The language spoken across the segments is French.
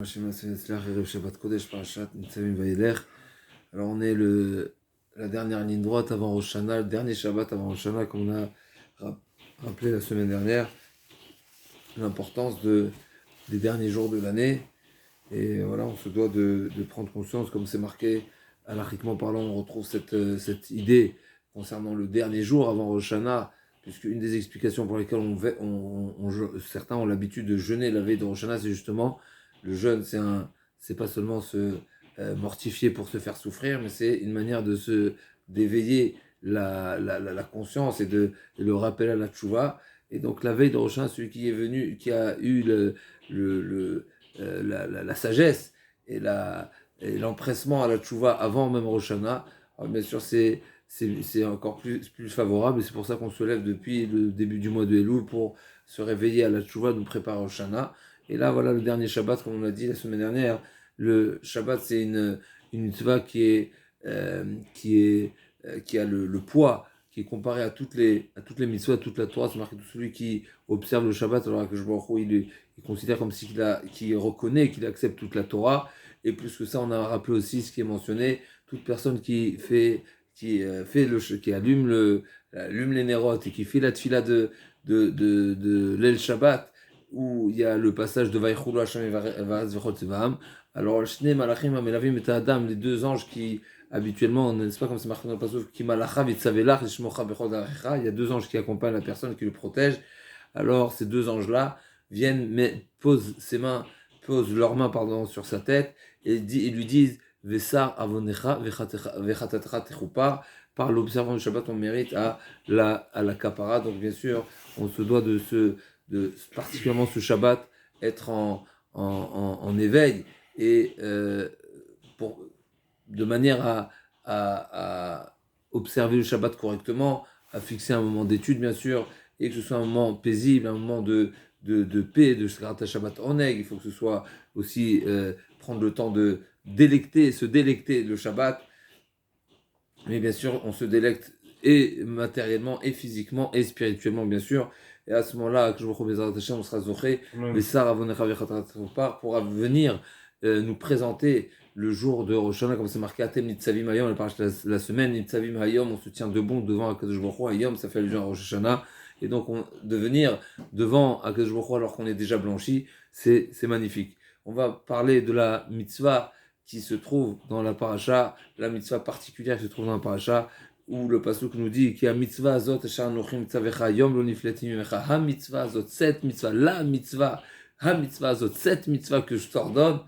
Alors on est la dernière ligne droite avant Rosh Hashanah, le dernier Shabbat avant Rosh Hashanah, comme on a rappelé la semaine dernière, l'importance des derniers jours de l'année. Et voilà, on se doit de prendre conscience, comme c'est marqué, halachiquement parlant, on retrouve cette idée concernant le dernier jour avant Rosh Hashanah, puisque une des explications pour lesquelles certains ont l'habitude de jeûner la veille de Rosh Hashanah, c'est justement le jeûne, c'est pas seulement se mortifier pour se faire souffrir, mais c'est une manière d'éveiller la conscience et le rappel à la tchouva. Et donc la veille de Rosh Hashanah, celui qui est venu, qui a eu la sagesse et l'empressement à la tchouva avant même Rosh Hashanah, alors bien sûr c'est encore plus favorable, et c'est pour ça qu'on se lève depuis le début du mois de Elul pour se réveiller à la tchouva, nous préparer au Shana. Et là, voilà le dernier Shabbat, comme on l'a dit la semaine dernière. Le Shabbat, c'est une mitzvah qui a le poids, qui est comparé à toutes les mitzvahs, à toute la Torah. C'est marqué tout celui qui observe le Shabbat, alors que je vois il considère comme si qu'il reconnaît, qu'il accepte toute la Torah. Et plus que ça, on a rappelé aussi ce qui est mentionné, toute personne qui allume les nérotes et qui fait la tfila de l'El Shabbat, où il y a le passage de Vaïchoulou Hashem et Varetz Vechot Tzevaam. Alors, Shnei Malachim Amelavim et Adam, les deux anges qui, habituellement, n'est-ce pas comme c'est marqué dans le passage, qui Malacha Vitzavelach et Shmocha Bechot Arecha, il y a deux anges qui accompagnent la personne, qui le protègent. Alors, ces deux anges-là posent leurs mains, sur sa tête et lui disent Vesar avonecha vechatatcha techupar. Par l'observance du Shabbat, on mérite à la kapara. Donc, bien sûr, on se doit particulièrement ce Shabbat, être en éveil et de manière à observer le Shabbat correctement, à fixer un moment d'étude, bien sûr, et que ce soit un moment paisible, un moment de paix, de Shabbat Oneg. Il faut que ce soit aussi prendre le temps de se délecter le Shabbat. Mais bien sûr, on se délecte et matériellement, et physiquement, et spirituellement, bien sûr. Et à ce moment-là, on sera zoché, pourra venir nous présenter le jour de Rosh Hashanah, comme c'est marqué Atem Nitzavim Hayom, la semaine Nitzavim Hayom, on se tient debout devant Akadosh Baruch Hu. Hayom, ça fait allusion à Rosh Hashanah. Et donc, de venir devant Akadosh Baruch Hu alors qu'on est déjà blanchi, c'est magnifique. On va parler de la mitzvah qui se trouve dans la paracha, la mitzvah particulière qui se trouve dans la paracha, où le pasuk nous dit qu'il y a mitzvah azot, yom lo nifletim mimecha, ha mitzvah azot, cette mitzvah, la mitzvah, ha mitzvah azot, cette mitzvah que je t'ordonne,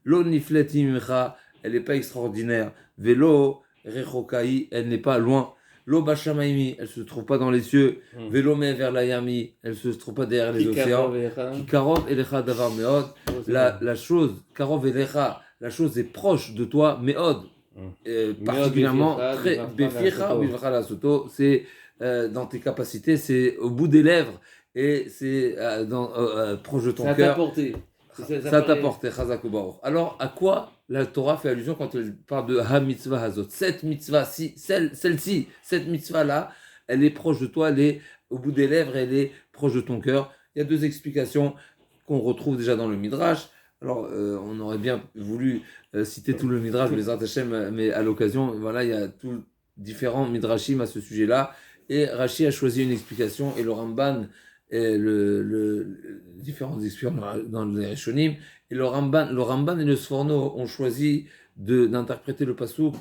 lo nifletim mimecha, elle n'est pas extraordinaire, velo rechokai, elle n'est pas loin, lo bashamaimi, elle se trouve pas dans les cieux, velo mever la yami, elle se trouve pas derrière les océans, ki karov elecha davar meod, la chose, karov elecha, la chose est proche de toi, meod, particulièrement très beficha ou la soto, c'est dans tes capacités, c'est au bout des lèvres et c'est proche de ton cœur. Ça t'a porté. Ça t'a porté, chazak u'baruch. Alors, à quoi la Torah fait allusion quand elle parle de ha mitzvah hazot? Cette mitzvah, celle-ci, cette mitzvah-là, elle est proche de toi, elle est au bout des lèvres, elle est proche de ton cœur. Il y a deux explications qu'on retrouve déjà dans le Midrash. Alors, on aurait bien voulu citer tout le Midrash, les Hashem, mais à l'occasion, voilà, il y a tout différents Midrashim à ce sujet-là. Et Rashi a choisi une explication, et le Ramban, et différentes explications dans les Rishonim, et le Ramban et le Sforno ont choisi d'interpréter le pasuk,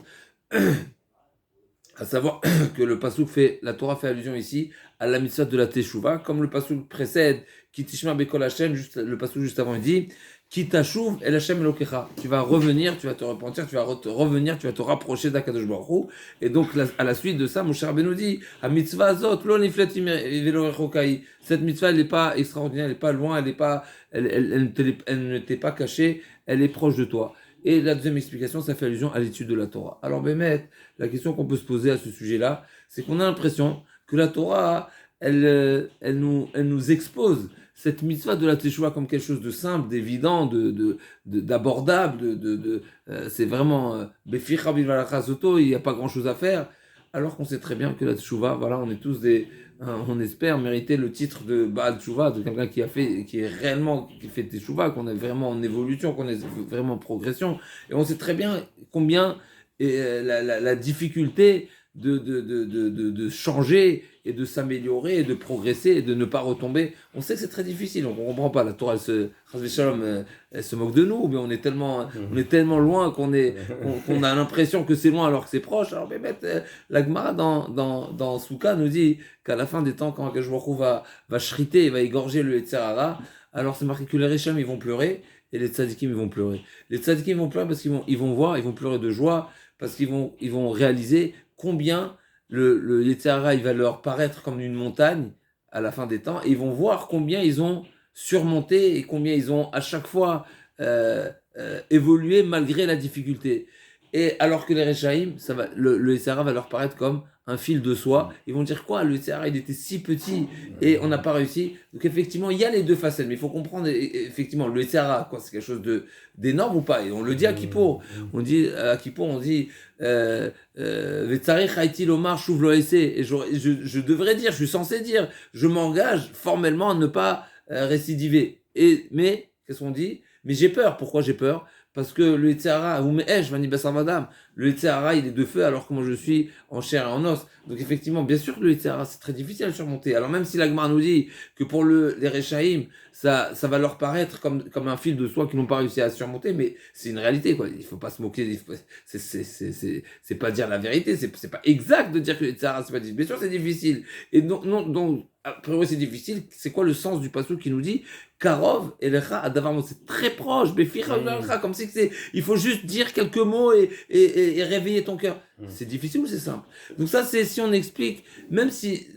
à savoir que le pasuk la Torah fait allusion ici à la mitzvah de la Teshuvah, comme le pasuk précède, Ki tishma bekol Hashem, le pasuk juste avant il dit, Ki tashuv el Hashem elokecha, tu vas revenir, tu vas te repentir, tu vas revenir, tu vas te rapprocher d'Akadosh Baruch Hu. Et donc à la suite de ça, Moshe Rabbeinu dit, a mitzvah azot lo nifletim velo rechokai, cette mitzvah elle n'est pas extraordinaire, elle n'est pas loin, elle ne t'est pas cachée, elle est proche de toi. Et la deuxième explication, ça fait allusion à l'étude de la Torah. Alors, Bémet, la question qu'on peut se poser à ce sujet-là, c'est qu'on a l'impression que la Torah, elle nous expose cette mitzvah de la Teshuvah comme quelque chose de simple, d'évident, d'abordable, c'est vraiment Beficha Bilvalacha Soto, il n'y a pas grand-chose à faire, alors qu'on sait très bien que la Teshuvah, voilà, on est tous des on espère mériter le titre de Baal Tshuva, de quelqu'un qui fait Teshuva, qu'on est vraiment en évolution, qu'on est vraiment en progression. Et on sait très bien combien la difficulté de changer et de s'améliorer et de progresser et de ne pas retomber. On sait que c'est très difficile, on ne comprend pas. La Torah, elle se moque de nous, mais on est tellement loin qu'on a l'impression que c'est loin alors que c'est proche. Alors, la Gemara dans Souka nous dit qu'à la fin des temps, quand Akash Baruch Hu va shriter et va égorger le Yetzer Hara, alors c'est marqué que les Récham, ils vont pleurer et les Tzadikim, ils vont pleurer. Les Tzadikim vont pleurer parce qu'ils vont voir, ils vont pleurer de joie, parce qu'ils vont réaliser combien le Yetzer Hara, il va leur paraître comme une montagne à la fin des temps, et ils vont voir combien ils ont surmonté et combien ils ont à chaque fois évolué malgré la difficulté. Et alors que les Rechaïm, le Yetzer Hara va leur paraître comme un fil de soie. Ils vont dire quoi? Le Yetzer Hara, il était si petit et on n'a pas réussi. Donc effectivement, il y a les deux facettes, mais il faut comprendre effectivement le Yetzer Hara, quoi, c'est quelque chose d'énorme ou pas? Et on le dit à Kippour. On dit à Kippour, on dit Vetzarich Haïti Lomar Chouv lo Essé. Et je devrais dire, je suis censé dire, je m'engage formellement à ne pas récidiver. Mais qu'est-ce qu'on dit? Mais j'ai peur. Pourquoi j'ai peur? Parce que le Yetzer Hara, le Yetzer Hara, il est de feu alors que moi je suis en chair et en os. Donc effectivement, bien sûr que le Yetzer Hara, c'est très difficile à surmonter. Alors même si la Gemara nous dit que pour les Rechaïm, ça va leur paraître comme un fil de soie qu'ils n'ont pas réussi à surmonter, mais c'est une réalité, quoi. Il faut pas se moquer, c'est pas dire la vérité, c'est pas exact de dire que le Yetzer Hara, c'est pas difficile. Bien sûr, c'est difficile. Et donc, a priori, c'est difficile. C'est quoi le sens du passage qui nous dit Karov et Lecha Adavar, c'est très proche, comme si il faut juste dire quelques mots et réveiller ton cœur. C'est difficile ou c'est simple? Donc ça, c'est si on explique, même si,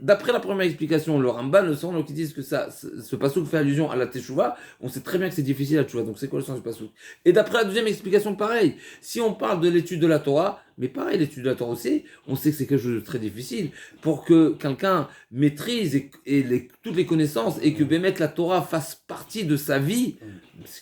d'après la première explication, le Ramban, le sens, qui disent que ce passouk fait allusion à la Teshuvah, on sait très bien que c'est difficile la Teshuvah. Donc c'est quoi le sens du passouk? Et d'après la deuxième explication, pareil. Si on parle de l'étude de la Torah, mais pareil, l'étude de la Torah aussi, on sait que c'est quelque chose de très difficile pour que quelqu'un maîtrise toutes les connaissances et que Bémet la Torah fasse partie de sa vie.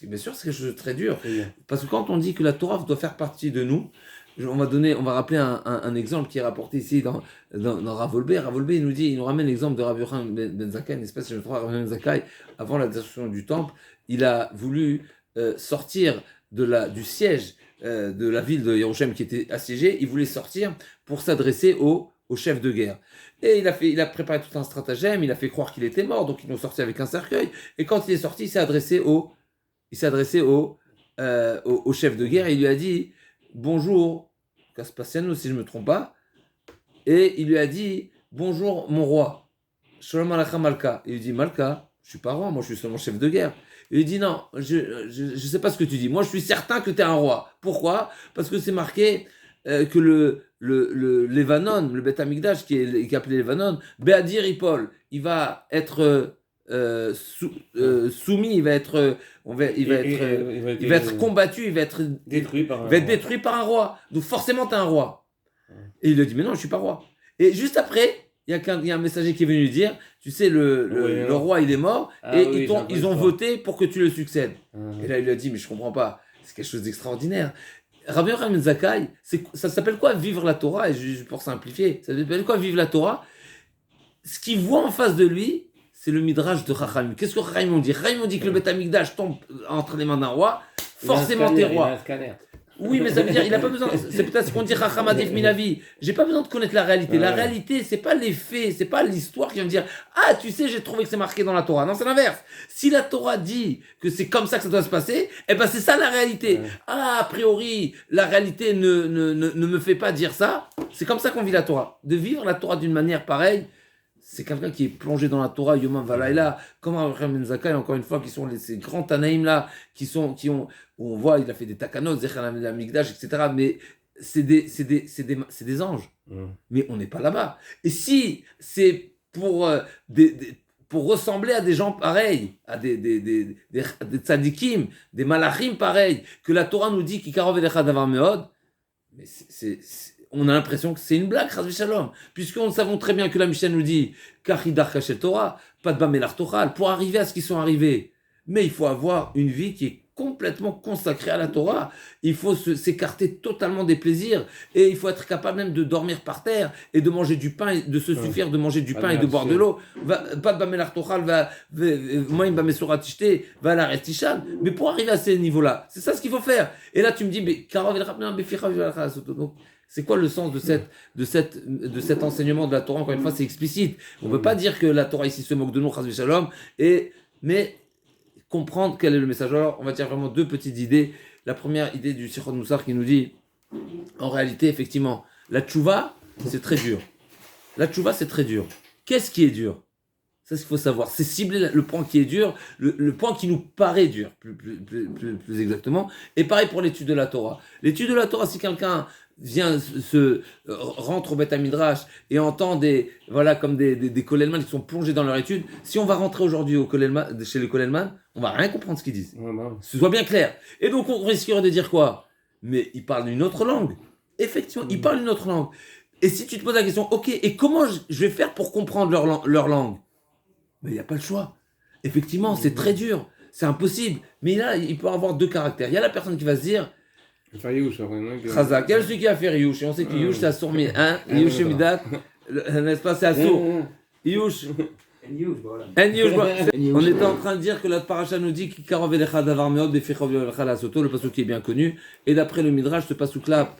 Bien sûr, c'est quelque chose de très dur. Parce que quand on dit que la Torah doit faire partie de nous, on va rappeler un exemple qui est rapporté ici dans Rav Wolbe. Rav Wolbe, il nous ramène l'exemple de Rav Yochanan ben Zakkai, une espèce de Rav Yochanan ben Zakkai, avant la destruction du temple. Il a voulu sortir du siège de la ville de Yerushalayim qui était assiégée. Il voulait sortir pour s'adresser au chef de guerre. Et il a préparé tout un stratagème, il a fait croire qu'il était mort, donc ils l'ont sorti avec un cercueil. Et quand il est sorti, il s'est adressé au chef de guerre et il lui a dit bonjour, Caspasiano, si je ne me trompe pas. Et il lui a dit bonjour, mon roi. Shalom Aleichem Malka. Il lui dit Malka, je ne suis pas roi, moi je suis seulement chef de guerre. Il lui dit non, je sais pas ce que tu dis. Moi je suis certain que tu es un roi. Pourquoi? Parce que c'est marqué que le Levanon, le Beth Amikdash qui est appelé Levanon, Beadir Ipol, il va être soumis, il va être combattu, il va être détruit par un roi. Donc forcément tu es un roi. Et il lui dit mais non, je suis pas roi. Et juste après, il y a un messager qui est venu lui dire, tu sais, le roi il est mort et ils ont voté pour que tu le succèdes. Et là il lui a dit mais je comprends pas, c'est quelque chose d'extraordinaire. Rabbi Yochanan ben Zakkai, ça s'appelle quoi vivre la Torah? Et pour simplifier, ça s'appelle quoi vivre la Torah? Ce qu'il voit en face de lui, c'est le midrash de Chachamim. Qu'est-ce que Chachamim ont dit? Chachamim ont dit que le Beth Amikdash tombe entre les mains d'un roi, forcément t'es roi. Oui, mais ça veut dire, il n'a pas besoin. C'est peut-être ce qu'on dit Chacham Adif Minavi. J'ai pas besoin de connaître la réalité. La réalité, c'est pas les faits, c'est pas l'histoire qui va me dire ah, tu sais, j'ai trouvé que c'est marqué dans la Torah. Non, c'est l'inverse. Si la Torah dit que c'est comme ça que ça doit se passer, eh ben c'est ça la réalité. Ah, a priori, la réalité ne me fait pas dire ça. C'est comme ça qu'on vit la Torah. De vivre la Torah d'une manière pareille, c'est quelqu'un qui est plongé dans la Torah, Yomam Valaïla, comme Abraham Ben Zakkai, encore une fois, qui sont ces grands Tanaïm là, où on voit, il a fait des takanot, Zechar Mikdash, etc. Mais c'est des anges. Mais on n'est pas là-bas. Et si c'est pour ressembler à des gens pareils, à des tzadikim, des malachim pareils, que la Torah nous dit qu'Ikarov Elecha Davar Meod, mais on a l'impression que c'est une blague, Chas v'Shalom, puisqu'on savons très bien que la Mishnah nous dit Kachidar Kachel Torah, pas de Bamelar Tochal, pour arriver à ce qu'ils sont arrivés. Mais il faut avoir une vie qui est complètement consacré à la Torah. Il faut s'écarter totalement des plaisirs et il faut être capable même de dormir par terre et de manger du pain, et de se suffire de manger du pain et de boire de l'eau. Pas de bamelach tochal, moi bamesorat tishte, va la restichan. Mais pour arriver à ces niveaux-là, c'est ça ce qu'il faut faire. Et là, tu me dis, mais donc, c'est quoi le sens de cet enseignement de la Torah? Encore une fois, c'est explicite. On ne peut pas dire que la Torah ici se moque de nous, chas v'shalom, mais comprendre quel est le message. Alors, on va dire vraiment deux petites idées. La première idée du Sichot Moussar qui nous dit, en réalité, effectivement, la tchouva, c'est très dur. La tchouva, c'est très dur. Qu'est-ce qui est dur? C'est ce qu'il faut savoir. C'est cibler le point qui est dur, le point qui nous paraît dur, plus exactement. Et pareil pour l'étude de la Torah. L'étude de la Torah, si quelqu'un vient rentre au Beth Midrash et entend des Kollelman qui sont plongés dans leur étude, si on va rentrer aujourd'hui chez les Kollelman, on va rien comprendre ce qu'ils disent. Ce soit bien clair. Et donc on risquerait de dire quoi? Mais ils parlent une autre langue. Effectivement, ils parlent une autre langue. Et si tu te poses la question, ok, et comment je vais faire pour comprendre leur langue? Mais il n'y a pas le choix. Effectivement, c'est très dur. C'est impossible. Mais là, il peut avoir deux caractères. Il y a la personne qui va se dire, Chazak, quel est celui qui a fait Riyush? Et on sait que Riyush, c'est Assour, Riyush et Midat, n'est-ce pas, c'est Assour. Riyush. On était en train de dire que la paracha nous dit le pasuk qui est bien connu, et d'après le Midrash, ce pasuk-là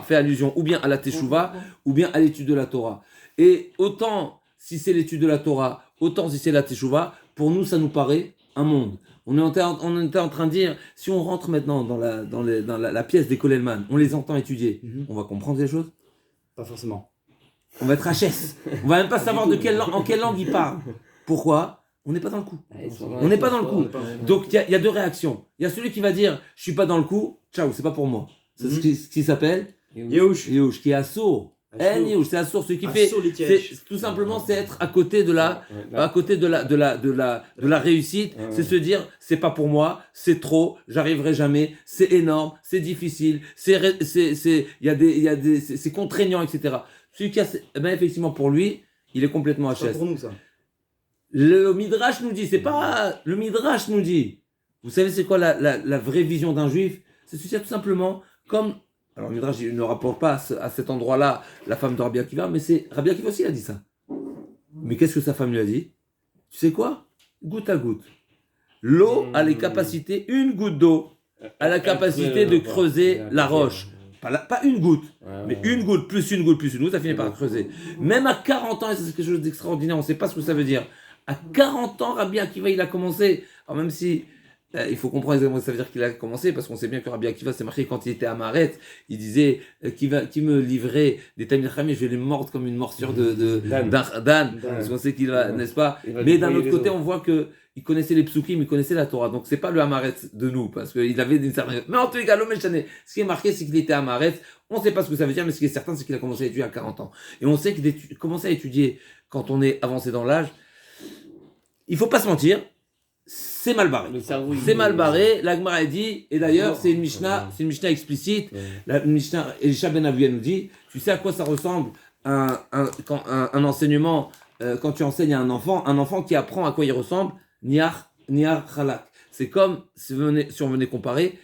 fait allusion ou bien à la Teshuvah, ou bien à l'étude de la Torah. Et autant si c'est l'étude de la Torah, autant si c'est la Teshuvah, pour nous ça nous paraît un monde. On était en train de dire, si on rentre maintenant dans la pièce des Kollelman, on les entend étudier, on va comprendre des choses? Pas forcément. On va être HS. On va même pas savoir en quelle langue ils parlent. Pourquoi? On n'est pas dans le coup. On n'est pas dans le coup. Donc il y a deux réactions. Il y a celui qui va dire, je suis pas dans le coup, ciao, c'est pas pour moi. C'est ce qui s'appelle Yehush, qui est assourd. C'est assourd. Ce qui fait, tout simplement, c'est être à côté de la réussite. C'est se dire, c'est pas pour moi, c'est trop, j'arriverai jamais, c'est énorme, c'est difficile, c'est contraignant, etc. Celui qui a, effectivement, pour lui, il est complètement HS. C'est pas pour nous, ça. Le Midrash nous dit, c'est pas, le Midrash nous dit. Vous savez, c'est quoi la vraie vision d'un juif? C'est tout simplement comme, alors le Midrash ne rapporte pas à cet endroit-là la femme de Rabbi Akiva, mais c'est Rabbi Akiva aussi a dit ça. Mais qu'est-ce que sa femme lui a dit? Tu sais quoi? Goutte à goutte. L'eau a les capacités, une goutte d'eau a la capacité de creuser la roche. Pas une goutte, mais une goutte, plus une goutte, ça finit par creuser. Même à 40 ans, et c'est quelque chose d'extraordinaire, on ne sait pas ce que ça veut dire. À 40 ans, Rabbi Akiva, il a commencé. Alors même si, il faut comprendre exactement ce que ça veut dire qu'il a commencé, parce qu'on sait bien que Rabbi Akiva, c'est marqué quand il était à Maret, il disait, qui me livrait des Talmid Chachamim, je vais les mordre comme une morsure d'un parce qu'on sait qu'il va, n'est-ce pas? Mais d'un autre côté, on voit que il connaissait les psukim, il connaissait la Torah. Donc c'est pas le Hamaret de nous, parce qu'il avait une certaine... Mais en tout cas, l'homme ce qui est marqué, c'est qu'il était Hamaret. On ne sait pas ce que ça veut dire, mais ce qui est certain, c'est qu'il a commencé à étudier à 40 ans. Et on sait qu'il commençait à étudier quand on est avancé dans l'âge. Il faut pas se mentir, c'est mal barré. C'est mal barré, la Gemara dit, et d'ailleurs, c'est une Mishnah explicite. La Mishnah, Elisha Ben Avuya nous dit, tu sais à quoi ça ressemble un enseignement, quand tu enseignes à un enfant qui apprend à quoi il ressemble, Niar Chalak. C'est comme si on venait comparer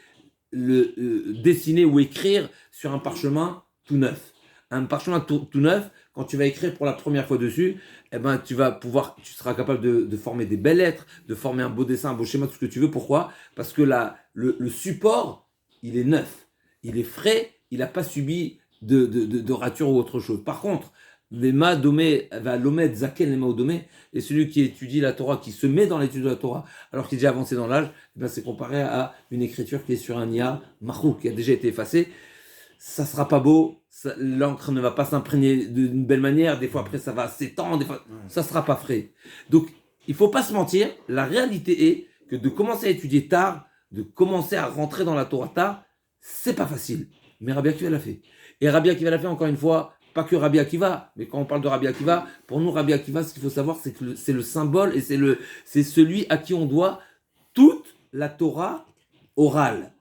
dessiner ou écrire sur un parchemin tout neuf. Un parchemin tout neuf, quand tu vas écrire pour la première fois dessus, tu seras capable de former des belles lettres, de former un beau dessin, un beau schéma, tout ce que tu veux. Pourquoi? Parce que le support, il est neuf, il est frais, il n'a pas subi de rature ou autre chose. Par contre, les Madomé va l'omed zaken les Madomé, et celui qui étudie la Torah, qui se met dans l'étude de la Torah, alors qu'il est déjà avancé dans l'âge, c'est comparé à une écriture qui est sur un Nia Mahou, qui a déjà été effacée. Ça sera pas beau, l'encre ne va pas s'imprégner d'une belle manière, des fois après ça va s'étendre, des fois ça sera pas frais. Donc il faut pas se mentir, la réalité est que de commencer à étudier tard, de commencer à rentrer dans la Torah tard, c'est pas facile. Mais Rabbi Akiva l'a fait. Et Rabbi Akiva l'a fait encore une fois, pas que Rabbi Akiva, mais quand on parle de Rabbi Akiva, pour nous Rabbi Akiva, ce qu'il faut savoir, c'est que c'est le symbole et c'est celui à qui on doit toute la Torah orale.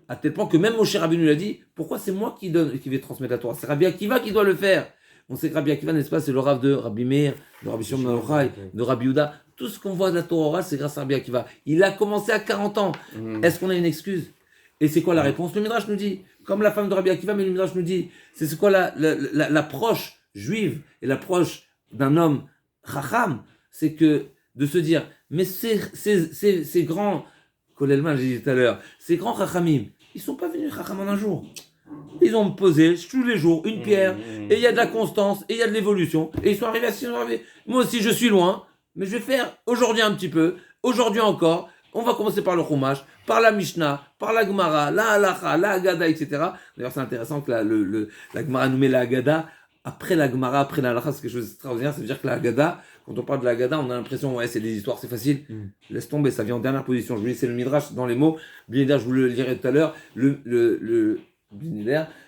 À tel point que même Moshe Rabbeinu l'a dit, pourquoi c'est moi qui vais transmettre la Torah? C'est Rabbi Akiva qui doit le faire. On sait que Rabbi Akiva, n'est-ce pas, c'est le Rav de Rabbi Meir, de Rabbi Shimon ben Yochai, de Rabbi Yehuda. tout ce qu'on voit de la Torah orale, c'est grâce à Rabbi Akiva. Il a commencé à 40 ans. Est-ce qu'on a une excuse? Et c'est quoi la réponse? Le Midrash nous dit, comme la femme de Rabbi Akiva, mais le Midrash nous dit, c'est quoi l'approche juive et l'approche d'un homme chacham, c'est que de se dire, mais ces grands, Kolelman, j'ai dit tout à l'heure, ces grands chachamim, ils sont pas venus chacham en un jour. Ils ont posé tous les jours une pierre, et il y a de la constance, et il y a de l'évolution, et ils sont arrivés à ce qu'ils sont arrivés. Moi aussi, je suis loin, mais je vais faire aujourd'hui un petit peu, aujourd'hui encore. On va commencer par le Chumash, par la Mishnah, par la Gemara, la Halacha, la Haggadah, etc. D'ailleurs, c'est intéressant que la Gemara nous met la Haggadah après la Gemara, après la Halacha, c'est quelque chose d'extraordinaire. Ça veut dire que la Haggadah, quand on parle de la Haggadah, on a l'impression, ouais, c'est des histoires, c'est facile. Laisse tomber, ça vient en dernière position. Je vous dis, c'est le Midrash dans les mots. Bien je vous le lirai tout à l'heure. Le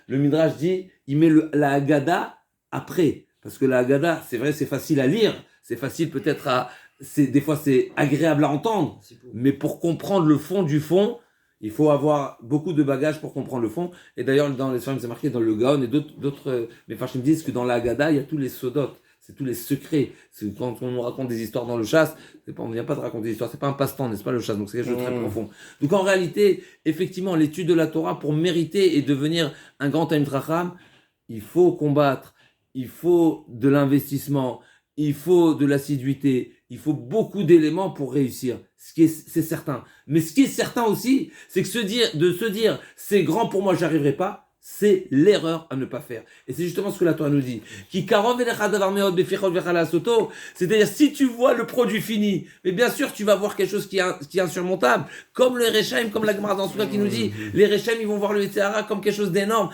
Midrash dit, il met la Haggadah après. Parce que la Haggadah, c'est vrai, c'est facile à lire. C'est facile peut-être des fois c'est agréable à entendre. Mais pour comprendre le fond du fond, il faut avoir beaucoup de bagages pour comprendre le fond. Et d'ailleurs, dans les films, c'est marqué dans le Gaon et d'autres, mais Farshim disent que dans la Haggadah, il y a tous les sodotes. C'est tous les secrets. C'est quand on nous raconte des histoires dans le chasse, on ne vient pas de raconter des histoires, c'est pas un passe-temps, n'est-ce pas, le chasse, donc c'est quelque chose de très profond. Donc en réalité, effectivement, l'étude de la Torah, pour mériter et devenir un grand Talmid Chacham, il faut combattre, il faut de l'investissement, il faut de l'assiduité, il faut beaucoup d'éléments pour réussir. C'est certain. Mais ce qui est certain aussi, c'est que de se dire, c'est grand pour moi, j'arriverai pas, c'est l'erreur à ne pas faire. Et c'est justement ce que la Torah nous dit. C'est-à-dire, si tu vois le produit fini, mais bien sûr, tu vas voir quelque chose qui est insurmontable. Comme les Rechaim, comme la Gemara dans Souka qui nous dit, les Rechaim, ils vont voir le Yetzirah comme quelque chose d'énorme.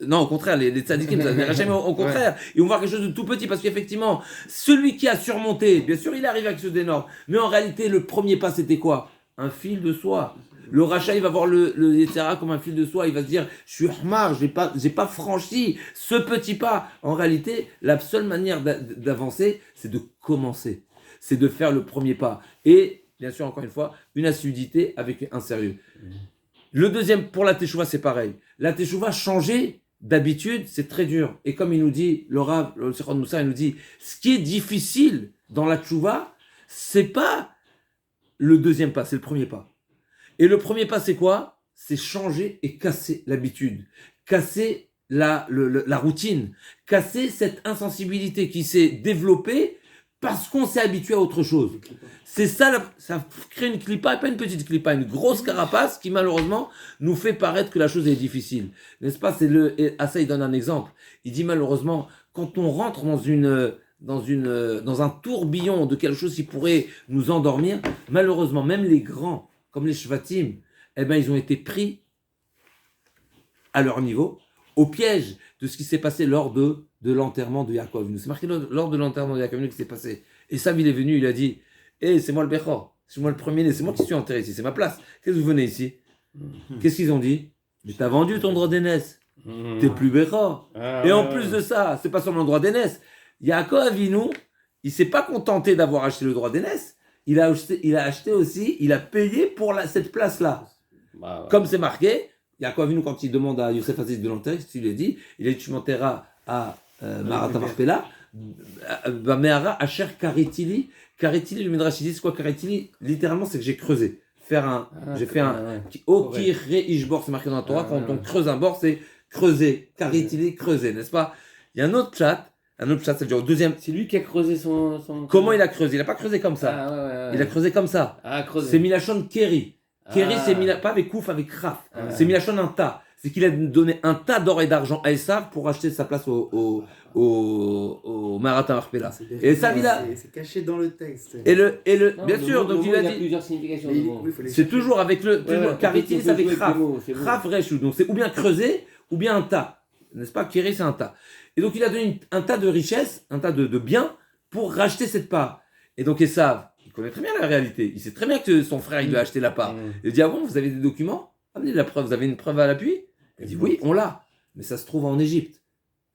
Non, au contraire, les tzadikim, les Rechaim, au contraire, ils vont voir quelque chose de tout petit, parce qu'effectivement, celui qui a surmonté, bien sûr, il arrive à quelque chose d'énorme. Mais en réalité, le premier pas, c'était quoi? Un fil de soie. Le rachat, il va voir le Yetzirah comme un fil de soie. Il va se dire, je suis Hmar, j'ai pas franchi ce petit pas. En réalité, la seule manière d'avancer, c'est de commencer. C'est de faire le premier pas. Et, bien sûr, encore une fois, une assiduité avec un sérieux. Le deuxième, pour la Teshuvah, c'est pareil. La Teshuvah, changer d'habitude, c'est très dur. Et comme il nous dit, le Rav, le Sichon Moussa, il nous dit, ce qui est difficile dans la Teshuvah, c'est pas le deuxième pas, c'est le premier pas. Et le premier pas, c'est quoi? C'est changer et casser l'habitude, casser la routine, casser cette insensibilité qui s'est développée parce qu'on s'est habitué à autre chose. C'est ça, ça crée une clipa, et pas une petite clipa, une grosse carapace qui malheureusement nous fait paraître que la chose est difficile. N'est-ce pas? Et ça, il donne un exemple. Il dit malheureusement, quand on rentre dans un tourbillon de quelque chose qui pourrait nous endormir, malheureusement, même les grands, comme les Shvatim, eh ben, ils ont été pris à leur niveau, au piège de ce qui s'est passé lors de l'enterrement de Yaakov. C'est marqué lors de l'enterrement de Yaakov qui s'est passé. Et Sam, il est venu, il a dit, c'est moi le Bechor, c'est moi le premier-né, c'est moi qui suis enterré ici, c'est ma place. Qu'est-ce que vous venez ici? Qu'est-ce qu'ils ont dit? Mais t'as vendu ton droit d'aînesse, t'es plus Bechor. Et en plus de ça, c'est pas seulement le droit d'aînesse. Yaakov Avinu, il s'est pas contenté d'avoir acheté le droit d'aînesse, il a acheté aussi, il a payé pour cette place-là. Bah, ouais. Comme c'est marqué, Yaakov Avinu, quand il demande à Yosef Aziz de l'enterrer, il lui dit, tu m'enterreras à Marat Marpella, Bamehara, Asher Karitili. Karitili, le Midrash dit, c'est quoi Karitili? Littéralement, c'est que j'ai creusé. J'ai fait un. Okirre Ishbor, c'est marqué dans la Torah, quand on creuse un bord, c'est creuser. Karitili, creuser, n'est-ce pas? Il y a un autre pshat, c'est-à-dire au deuxième. C'est lui qui a creusé son... Comment il a creusé? Il n'a pas creusé comme ça. Il a creusé comme ça. C'est Milachon Keri. Keri, c'est pas avec Kouf, avec Raf. C'est Milachon un tas. C'est qu'il a donné un tas d'or et d'argent à Esav pour acheter sa place au Marat Marpella. Et ça, c'est caché dans le texte. Bien sûr, donc il a dit. Il y a plusieurs significations. C'est toujours avec Kariti, c'est avec Raf. Raf Reshou. Donc c'est ou bien creuser, ou bien un tas. N'est-ce pas? Keri, c'est un tas. Et donc il a donné un tas de richesses, un tas de biens pour racheter cette part. Et donc Esav, il connaît très bien la réalité. Il sait très bien que son frère, il lui a acheté la part. Il dit, ah bon, vous avez des documents? Amenez la preuve, vous avez une preuve à l'appui? Il dit, oui, on l'a. Mais ça se trouve en Égypte.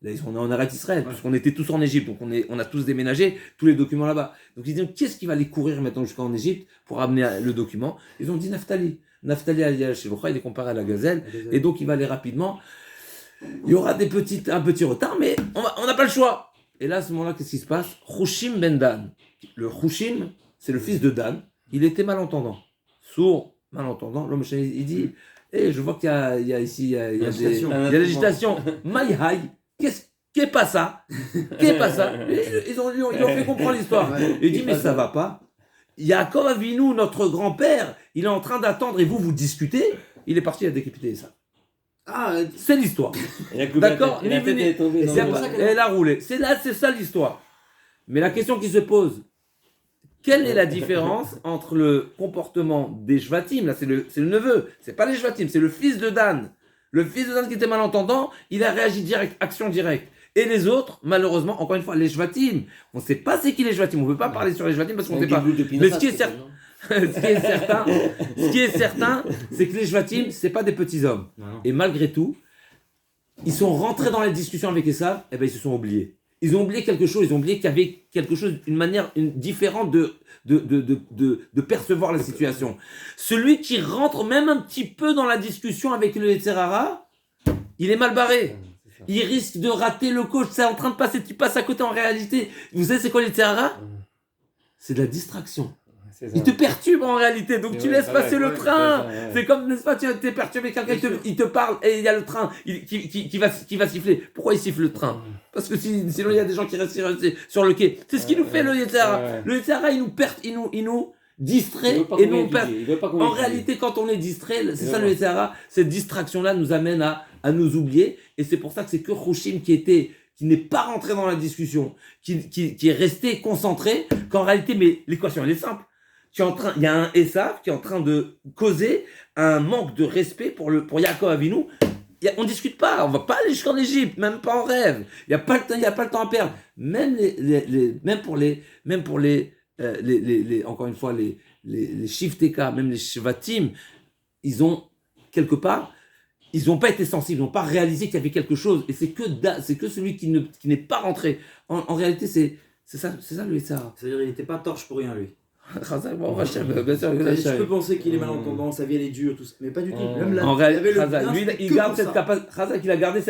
Là, on est en Eretz Israël, puisqu'on était tous en Égypte. Donc on a tous déménagé, tous les documents là-bas. Donc ils disent, qu'est-ce qui va aller courir maintenant jusqu'en Égypte pour amener le document? Ils ont dit Naphtali. Naphtali à Shiloh, il est comparé à la gazelle. Et donc il va aller rapidement. Il y aura un petit retard, mais on n'a pas le choix. Et là, à ce moment-là, qu'est-ce qui se passe? Chushim Ben Dan. Le Chushim, c'est le fils de Dan, il était malentendant. Sourd, malentendant. L'homme il dit je vois qu'il y a ici, il y a l'agitation. Maïhaï, qu'est pas ça? Qu'est pas ça? Ils ont fait comprendre l'histoire. Il dit mais ça va pas. Yaakov Avinu, notre grand-père, il est en train d'attendre et vous discutez. Il est parti à décapiter ça. Ah, c'est l'histoire. D'accord? La tête est tombée. Elle a roulé. C'est ça l'histoire. Mais la question qui se pose, quelle est la différence entre le comportement des Shvatim? Là, c'est le neveu. C'est pas les Shvatim, c'est le fils de Dan. Le fils de Dan qui était malentendant, il a réagi direct, action directe. Et les autres, malheureusement, encore une fois, les Shvatim, on ne sait pas c'est qui les Shvatim. On ne peut pas parler sur les Shvatim parce qu'on ne sait pas. Mais ce qui est certain, c'est que les Shvatim, ce n'est pas des petits hommes. Et malgré tout, ils sont rentrés dans la discussion avec Esav, et ben ils se sont oubliés. Ils ont oublié quelque chose, ils ont oublié qu'il y avait quelque chose, une manière différente de percevoir la situation. Celui qui rentre même un petit peu dans la discussion avec le Yetzer Hara, il est mal barré. Il risque de rater le coach, c'est en train de passer, tu passes à côté en réalité. Vous savez c'est quoi le Yetzer Hara? C'est de la distraction. Il te perturbe en réalité, donc tu laisses passer le train. C'est comme, n'est-ce pas, tu es perturbé, quelqu'un il te parle et il y a le train qui va siffler. Pourquoi il siffle le train? Parce que sinon il y a des gens qui restent sur le quai. C'est ce qu'il nous fait le Yetzer Hara. Le Yetzer Hara, il nous distrait et nous on perd. En réalité, quand on est distrait, c'est ça le Yetzer Hara, cette distraction-là nous amène à nous oublier. Et c'est pour ça que c'est que Hushim qui n'est pas rentré dans la discussion, qui est resté concentré, qu'en réalité, mais l'équation elle est simple. Il y a un Esav qui est en train de causer un manque de respect pour Yaakov Avinu. On discute pas, on va pas aller jusqu'en Égypte, même pas en rêve. Il y a pas le temps à perdre. Même pour les encore une fois les Shifteka, même les Shvatim, ils ont quelque part, ils n'ont pas été sensibles, ils n'ont pas réalisé qu'il y avait quelque chose. Et c'est que celui qui n'est pas rentré. En réalité, c'est ça le Yetzer Hara. C'est-à-dire il n'était pas torche pour rien lui. Bien sûr, je peux penser qu'il est malentendant, sa vie elle est dure, tout ça, mais pas du tout. Même là, en réalité, lui, il garde cette capacité. Il a gardé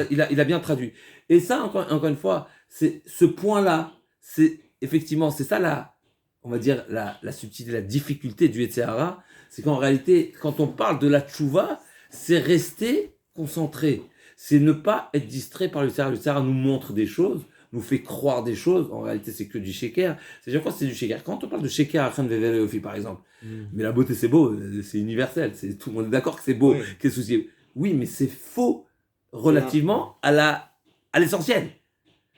il a bien traduit. Et ça, encore une fois, c'est ce point-là, c'est effectivement, c'est ça on va dire la subtilité, la difficulté du Yetzer Hara, c'est qu'en réalité, quand on parle de la tchouva, c'est rester concentré, c'est ne pas être distrait par le Yetzer Hara. Le Yetzer Hara nous montre des choses, nous fait croire des choses, en réalité c'est que du sheker. C'est-à-dire quoi, c'est du sheker. Quand on parle de sheker à Khan Vevel Ofi par exemple, mais la beauté c'est beau, c'est universel, tout le monde est d'accord que c'est beau, qu'est-ce que c'est? Oui, mais c'est faux relativement à l'essentiel.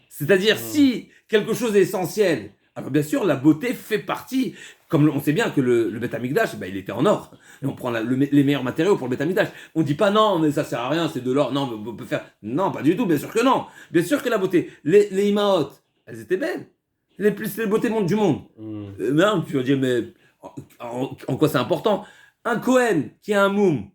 C'est-à-dire si quelque chose est essentiel, alors bien sûr la beauté fait partie, comme on sait bien que le Beth Amikdash, il était en or, et on prend les meilleurs matériaux pour le Beth Amikdash. On dit pas non, mais ça sert à rien, c'est de l'or, non, mais on peut faire, non, pas du tout, bien sûr que non, bien sûr que la beauté, les Imaot, elles étaient belles, les beautés du monde. Non, tu vas dire, mais en quoi c'est important? Un Kohen qui a un moum,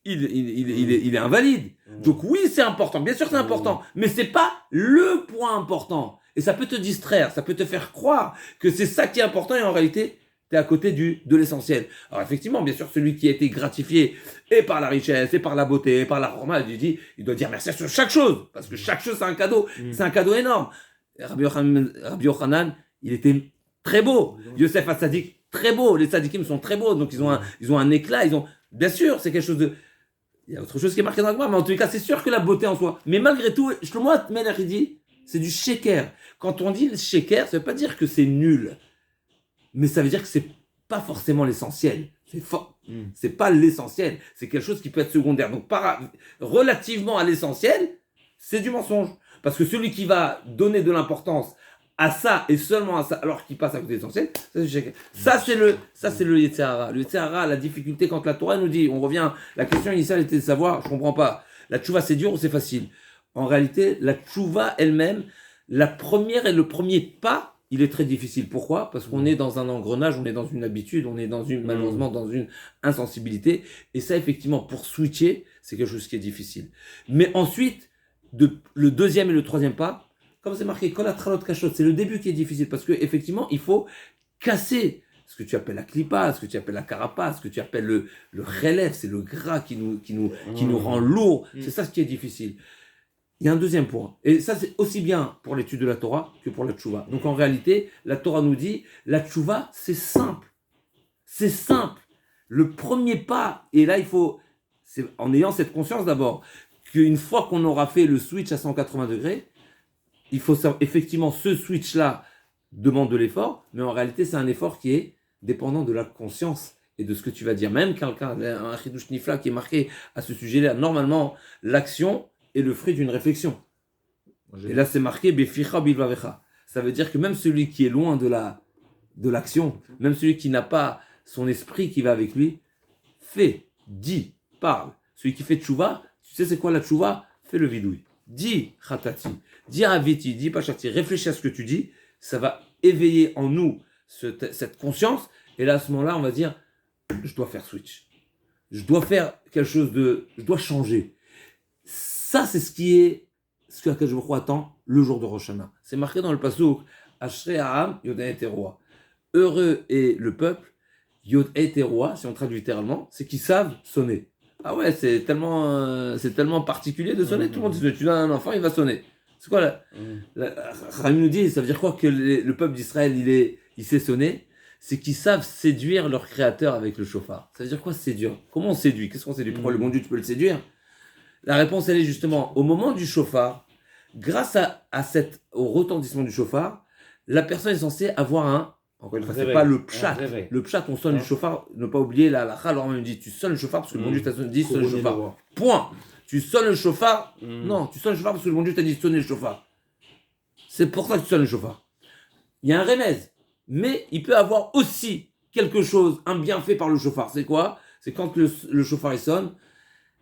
il est invalide. Donc oui, c'est important, bien sûr c'est important, mais c'est pas le point important. Et ça peut te distraire, ça peut te faire croire que c'est ça qui est important et en réalité, tu es à côté de l'essentiel. Alors effectivement, bien sûr, celui qui a été gratifié et par la richesse, et par la beauté, et par la chorma, il doit dire merci sur chaque chose, parce que chaque chose c'est un cadeau, c'est un cadeau énorme. Rabbi Yochanan, il était très beau. Yosef HaTzadik, très beau. Les tzadikim sont très beaux, donc ils ont un éclat, bien sûr, c'est quelque chose de... Il y a autre chose qui est marqué dans le Gemara, mais en tous les cas, c'est sûr que la beauté en soi. Mais malgré tout, Shlomo Melech, il dit, c'est du sheker. Quand on dit le sheker, ça veut pas dire que c'est nul. Mais ça veut dire que c'est pas forcément l'essentiel. C'est pas l'essentiel. C'est quelque chose qui peut être secondaire. Donc, relativement à l'essentiel, c'est du mensonge. Parce que celui qui va donner de l'importance à ça et seulement à ça, alors qu'il passe à côté de l'essentiel, ça c'est le Yetzer Hara. Le Yetzer Hara, la difficulté quand la Torah nous dit, on revient, la question initiale était de savoir, je comprends pas, la tchouva c'est dur ou c'est facile? En réalité, la tchouva elle-même, la première et le premier pas, il est très difficile. Pourquoi? Parce qu'on est dans un engrenage, on est dans une habitude, on est malheureusement dans une insensibilité. Et ça, effectivement, pour switcher, c'est quelque chose qui est difficile. Mais ensuite, le deuxième et le troisième pas, comme c'est marqué, Kol Hatralot Kashot, c'est le début qui est difficile. Parce qu'effectivement, il faut casser ce que tu appelles la clipa, ce que tu appelles la carapace, ce que tu appelles le relève, c'est le gras qui nous rend lourd. C'est ça ce qui est difficile. il y a un deuxième point. Et ça, c'est aussi bien pour l'étude de la Torah que pour la tchouva. Donc en réalité, la Torah nous dit, la tchouva, c'est simple. C'est simple. Le premier pas, et là, c'est en ayant cette conscience d'abord, qu'une fois qu'on aura fait le switch à 180 degrés, il faut savoir, effectivement, ce switch-là demande de l'effort, mais en réalité, c'est un effort qui est dépendant de la conscience et de ce que tu vas dire. Même quelqu'un, un chidouche nifla qui est marqué à ce sujet-là, normalement, l'action est le fruit d'une réflexion. Et là, c'est marqué beficha bilvavecha. Ça veut dire que même celui qui est loin de l'action, même celui qui n'a pas son esprit qui va avec lui, fait, dit, parle. Celui qui fait tchouva, tu sais c'est quoi la tchouva? Fais le vidouille. Dis khatati, dis aviti, dis pachati, réfléchis à ce que tu dis, ça va éveiller en nous cette conscience, et là à ce moment-là on va dire, je dois faire switch. Je dois faire quelque chose je dois changer. Ça c'est ce que Akadosh Baruch Hu attend le jour de Rosh Hashanah. C'est marqué dans le pasuk, Ashrei ha'am yodeh teroa. Heureux est le peuple, yod teroa, si on traduit littéralement, c'est qu'ils savent sonner. Ah ouais, c'est tellement particulier de sonner. Tout le monde dit, tu donnes un enfant, il va sonner. C'est quoi Rami nous dit, ça veut dire quoi que le peuple d'Israël, il sait sonner? C'est qu'ils savent séduire leur créateur avec le chauffard. Ça veut dire quoi séduire? Comment on séduit? Qu'est-ce qu'on séduit? Pourquoi le bon Dieu, tu peux le séduire? La réponse, elle est justement, au moment du chauffard, grâce au retentissement du chauffard, la personne est censée avoir encore une fois, c'est pas le pshat. Le pshat, on sonne le chauffard. Ne pas oublier la halakha. Alors on me dit, tu sonnes le chauffard parce que le bon Dieu t'a dit sonne le chauffard. Point. Tu sonnes le chauffard. Non, tu sonnes le chauffard parce que le bon Dieu t'a dit sonner le chauffard. C'est pour ça que tu sonnes le chauffard. Il y a un remède, mais il peut avoir aussi quelque chose, un bienfait par le chauffard. C'est quoi? C'est quand le chauffard il sonne.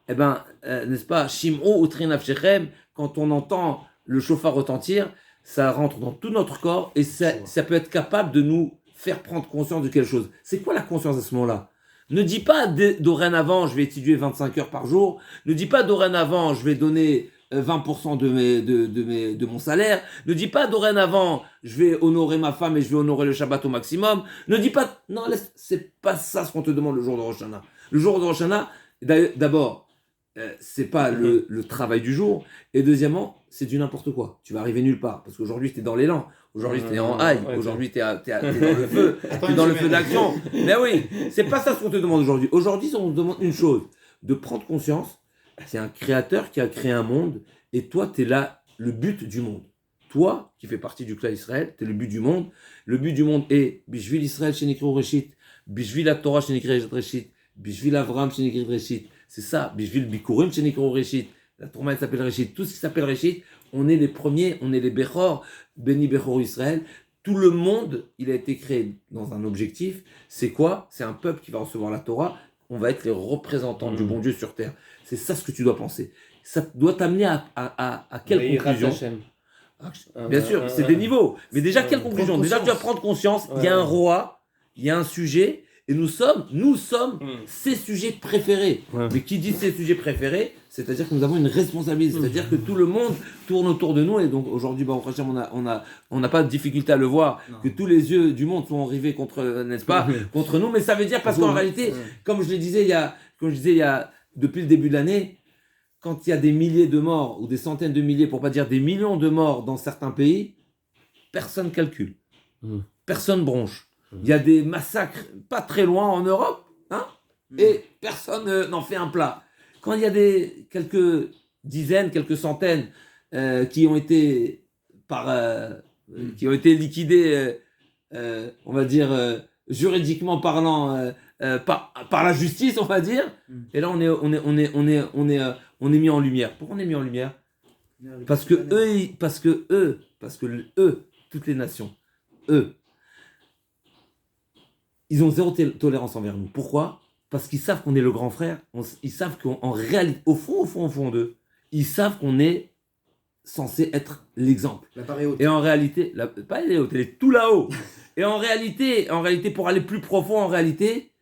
Eh ben, n'est-ce pas? Shim'o ou trinaf shechem. Quand on entend le chauffard retentir, ça rentre dans tout notre corps et ça peut être capable de nous faire prendre conscience de quelque chose. C'est quoi la conscience à ce moment-là? Ne dis pas dorénavant je vais étudier 25 heures par jour. Ne dis pas dorénavant je vais donner 20% de mon salaire. Ne dis pas dorénavant je vais honorer ma femme et je vais honorer le Shabbat au maximum. Ne dis pas, non, c'est pas ça ce qu'on te demande le jour de Rosh Hashanah. Le jour de Rosh Hashanah, d'abord, c'est pas le travail du jour, et deuxièmement, c'est du n'importe quoi. Tu vas arriver nulle part, parce qu'aujourd'hui t'es dans l'élan, aujourd'hui t'es en high, aujourd'hui t'es dans le feu, t'es dans le feu d'action. Mais oui, c'est pas ça ce qu'on te demande aujourd'hui. Aujourd'hui, on te demande une chose, de prendre conscience, c'est un créateur qui a créé un monde, et toi t'es là, le but du monde. Toi, qui fais partie du clan Israël, t'es le but du monde. Le but du monde est, Bishvil Israël shenikru Reshit, Bishvil la Torah shenikru Reshit, Bishvil Avram shenikru Reshit. C'est ça, Bishvil Bikurim shenikru Reshit. La Torah elle s'appelle Reshit. Tout ce qui s'appelle Reshit, on est les premiers, on est les Bechor, Beni Bechor Israël. Tout le monde, il a été créé dans un objectif. C'est quoi? C'est un peuple qui va recevoir la Torah. On va être les représentants du bon Dieu sur terre. C'est ça ce que tu dois penser. Ça doit t'amener à quelle conclusion? Bien sûr, c'est des niveaux. Mais déjà, quelle conclusion? Déjà, tu vas prendre conscience, il y a un roi, il y a un sujet, et nous sommes ses sujets préférés. Mais qui dit ses sujets préférés, c'est-à-dire que nous avons une responsabilité, c'est-à-dire que tout le monde tourne autour de nous, et donc aujourd'hui, on n'a pas de difficulté à le voir, que tous les yeux du monde sont rivés contre, n'est-ce pas, contre nous, mais ça veut dire parce qu'en réalité, comme je disais depuis le début de l'année, quand il y a des milliers de morts, ou des centaines de milliers, pour pas dire des millions de morts dans certains pays, personne calcule. Personne bronche. Il y a des massacres pas très loin en Europe, hein, et personne n'en fait un plat. Quand il y a quelques dizaines, quelques centaines qui ont été liquidés, on va dire, juridiquement parlant, par la justice, on va dire, et là on est mis en lumière. Pourquoi on est mis en lumière? Parce que eux, toutes les nations, eux, ils ont zéro tolérance envers nous. Pourquoi? Parce qu'ils savent qu'on est le grand frère. Ils savent qu'en réalité, au fond d'eux, ils savent qu'on est censé être l'exemple. La barre est haute. Et en réalité, pas elle est haute, elle est tout là-haut. Et en réalité, pour aller plus profond, en réalité,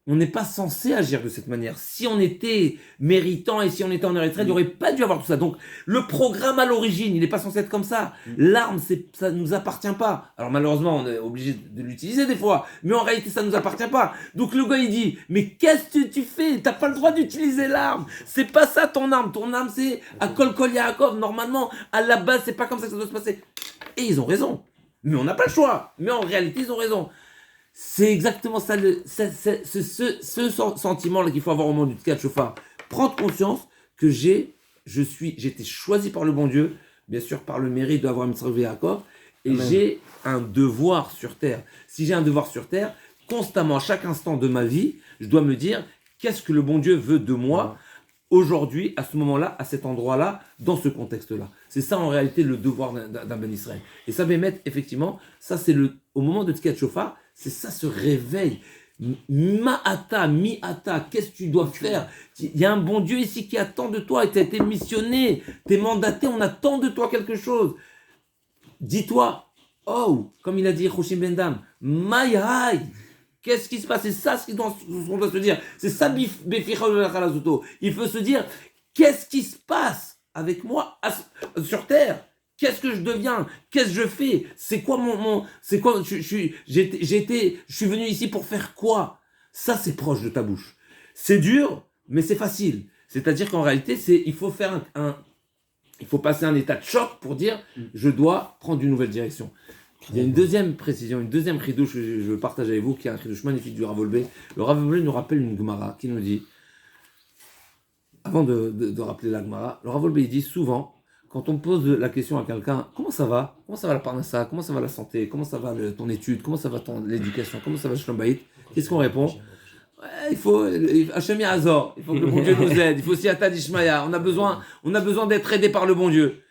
On n'est pas censé agir de cette manière. Si on était méritant et si on était en Érythrée, il n'aurait pas dû avoir tout ça. Donc, le programme à l'origine, il n'est pas censé être comme ça. L'arme, ça ne nous appartient pas. Alors, malheureusement, on est obligé de l'utiliser des fois. Mais en réalité, ça ne nous appartient pas. Donc, le gars, il dit, mais qu'est-ce que tu fais? T'as pas le droit d'utiliser l'arme. C'est pas ça ton arme. Ton arme, c'est à Kol Yaakov. Normalement, à la base, c'est pas comme ça que ça doit se passer. Et ils ont raison. Mais on n'a pas le choix. Mais en réalité, ils ont raison. C'est exactement ça, ce sentiment-là qu'il faut avoir au moment du Tkat Shofar. Prendre conscience que j'ai été choisi par le bon Dieu, bien sûr par le mérite d'avoir Mitzvah Yaakov, et Amen. j'ai un devoir sur terre. Si j'ai un devoir sur terre, constamment, à chaque instant de ma vie, je dois me dire qu'est-ce que le bon Dieu veut de moi aujourd'hui, à ce moment-là, à cet endroit-là, dans ce contexte-là. C'est ça en réalité le devoir d'un Ben Israël. Et ça, Bémet, effectivement, ça c'est au moment de Tkat Shofar, c'est ça ce réveil. Ma'ata, mi'ata, qu'est-ce que tu dois faire? Il y a un bon Dieu ici qui attend de toi et tu as été missionné, tu es mandaté, on attend de toi quelque chose. Dis-toi, oh, comme il a dit Choshim Ben Dam, Maïhaï, qu'est-ce qui se passe? C'est ça ce qu'on doit se dire. C'est ça, il faut se dire, qu'est-ce qui se passe avec moi sur terre? Qu'est-ce que je deviens? Qu'est-ce que je fais? C'est quoi c'est quoi? Je suis venu ici pour faire quoi? Ça, c'est proche de ta bouche. C'est dur, mais c'est facile. C'est-à-dire qu'en réalité, il faut faire il faut passer un état de choc pour dire, je dois prendre une nouvelle direction. Il y a une deuxième précision, une deuxième chidouche que je partage avec vous, qui est un chidouche magnifique du Rav Wolbe. Le Rav Wolbe nous rappelle une Gemara qui nous dit, avant de rappeler la Gemara, le Rav Wolbe il dit souvent, quand on pose la question à quelqu'un, comment ça va? Comment ça va la parnassa? Comment ça va la santé? Comment ça va ton étude? Comment ça va l'éducation? Comment ça va Shalom Bayit? Qu'est-ce qu'on répond? Ouais, il faut Hachem Yazor, il faut que le bon Dieu nous aide, il faut Siyata Dishmaya, on a besoin d'être aidé par le bon Dieu.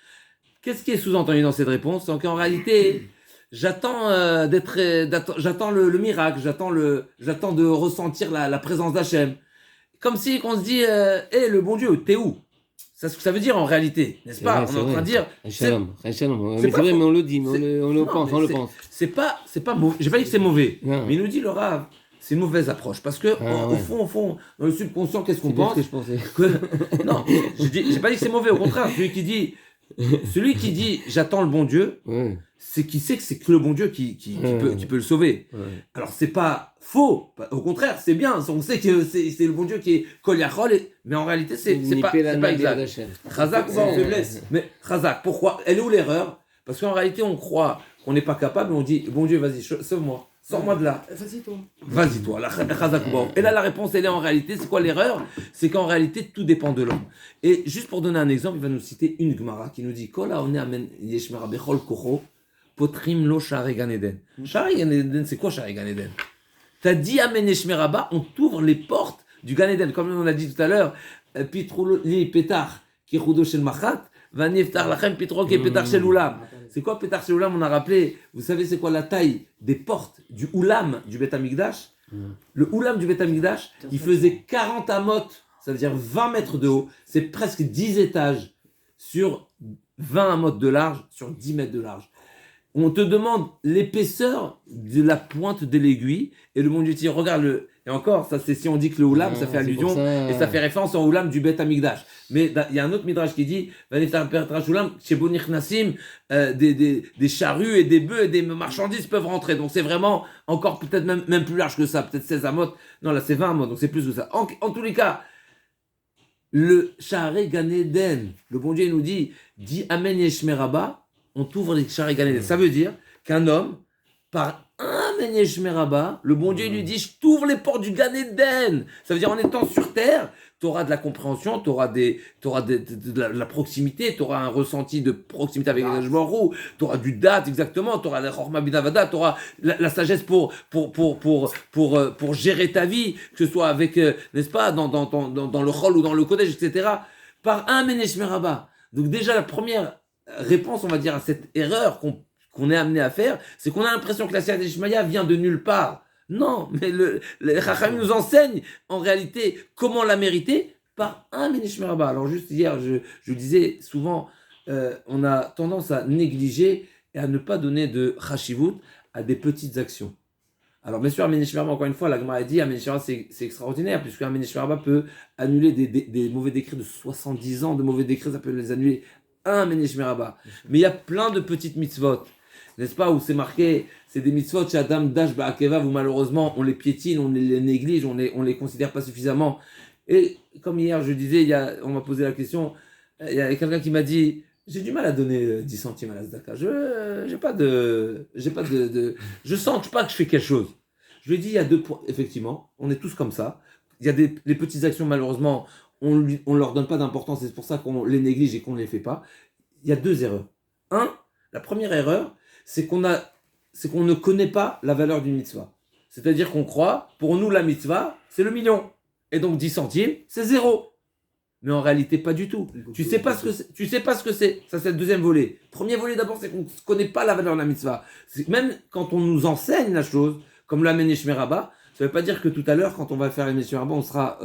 Qu'est-ce qui est sous-entendu dans cette réponse? C'est qu'en réalité, j'attends le miracle, j'attends de ressentir la présence d'Hachem. Comme si on se dit, le bon Dieu, t'es où? C'est ce que ça veut dire en réalité, n'est-ce pas? On est en train de dire. Shalom. Mais c'est pas vrai, faux. mais on le dit, mais on le pense, on le pense. C'est pas mauvais. J'ai pas dit que c'est mauvais. Non. Mais il nous dit le Rav, c'est une mauvaise approche. Parce que, au fond, dans le subconscient, qu'est-ce qu'on C'est bien pense? ce que je pensais. Non, j'ai pas dit que c'est mauvais. Au contraire, celui qui dit j'attends le bon Dieu, Ouais. c'est qu'il sait que c'est que le bon Dieu qui peut le sauver. Ouais. Alors c'est pas faux, au contraire, c'est bien. On sait que c'est le bon Dieu qui est Kol Yachol, mais en réalité c'est pas exact. Chazak, faiblesse. Mais Chazak, pourquoi? Elle est où l'erreur? Parce qu'en réalité on croit qu'on n'est pas capable, on dit bon Dieu vas-y sauve-moi, sors-moi de là. Vas-y toi, la Chazak. Et là la réponse elle est en réalité, c'est quoi l'erreur? C'est qu'en réalité tout dépend de l'homme. Et juste pour donner un exemple, il va nous citer une Gemara qui nous dit Kol haone amen yeshmera bechol kocho potrim lo sha'arei Gan Eden. Sha'arei Gan Eden, c'est quoi Sha'arei Gan Eden? T'as dit amen yeshmera ba, on t'ouvre les portes du Gan Eden, comme on l'a dit tout à l'heure. Pitro li petar ki chudo shel machat va niftar lachem pitro ki petar shel ulam. C'est quoi petar shel ulam? On a rappelé. Vous savez c'est quoi la taille des portes du ulam du Bet Hamikdash? Le ulam du Bet Hamikdash, il faisait 40 amot, ça veut dire 20 mètres de haut. C'est presque 10 étages sur 20 amot de large, sur 10 mètres de large. On te demande l'épaisseur de la pointe de l'aiguille et le bon Dieu dit regarde et encore ça c'est si on dit que le oulam ça fait allusion et ça fait référence au oulam du Bet Hamikdash. Mais il y a un autre midrash qui dit des charrues et des bœufs et des marchandises peuvent rentrer. Donc c'est vraiment encore peut-être même plus large que ça, peut-être 16 amot. Non là c'est 20 amot, donc c'est plus que ça. En tous les cas, le Sha'arei Gan Eden, le bon Dieu nous dit Amen Yeshmera ba, on t'ouvre les Sha'arei Gan Eden. Ça veut dire qu'un homme, par un Amen Yeshmera ba, le bon Dieu lui dit je t'ouvre les portes du Gan Eden. Ça veut dire en étant sur terre, tu auras de la compréhension, tu auras de la proximité, tu auras un ressenti de proximité avec les Baruch Hu, tu auras du date exactement, tu auras la Chorma Binavada, tu auras la sagesse pour gérer ta vie, que ce soit avec, n'est-ce pas, dans le Chol ou dans le Kodesh, etc. Par un Amen Yeshmera ba. Donc déjà la première réponse, on va dire, à cette erreur qu'on est amené à faire, c'est qu'on a l'impression que la Siyata Dishmaya vient de nulle part. Non, mais les Chachamim nous enseignent en réalité comment la mériter par un Menishmer Abba. Alors juste hier, je disais souvent, on a tendance à négliger et à ne pas donner de Chashivut à des petites actions. Alors, bien sûr, Aménish Merba, encore une fois, la Gemara a dit, Aménish Merba, c'est extraordinaire, puisque Aménish Merba peut annuler des mauvais décrets de 70 ans, de mauvais décrets, ça peut les annuler un Aménish Merba. Mais il y a plein de petites mitzvot, n'est-ce pas, où c'est marqué, c'est des mitzvot chez Adam Dash Ba'akevav, où malheureusement, on les piétine, on les néglige, on les considère pas suffisamment. Et comme hier, je disais, on m'a posé la question, il y a quelqu'un qui m'a dit, j'ai du mal à donner 10 centimes à la tzedaka. Je sens pas que je fais quelque chose. Je lui ai dit, il y a 2 points. Effectivement, on est tous comme ça. Il y a les petites actions, malheureusement, on leur donne pas d'importance. C'est pour ça qu'on les néglige et qu'on ne les fait pas. Il y a 2 erreurs. La première erreur, c'est qu'on ne connaît pas la valeur d'une mitzvah. C'est-à-dire qu'on croit, pour nous, la mitzvah, c'est le million. Et donc 10 centimes, c'est 0. Mais en réalité, pas du tout. Tu sais pas ce que c'est. Ça, c'est le deuxième volet. Premier volet, d'abord, c'est qu'on ne connaît pas la valeur de la mitzvah. Même quand on nous enseigne la chose, comme la Aménish Merba, ça ne veut pas dire que tout à l'heure, quand on va faire Aménish Merba, on sera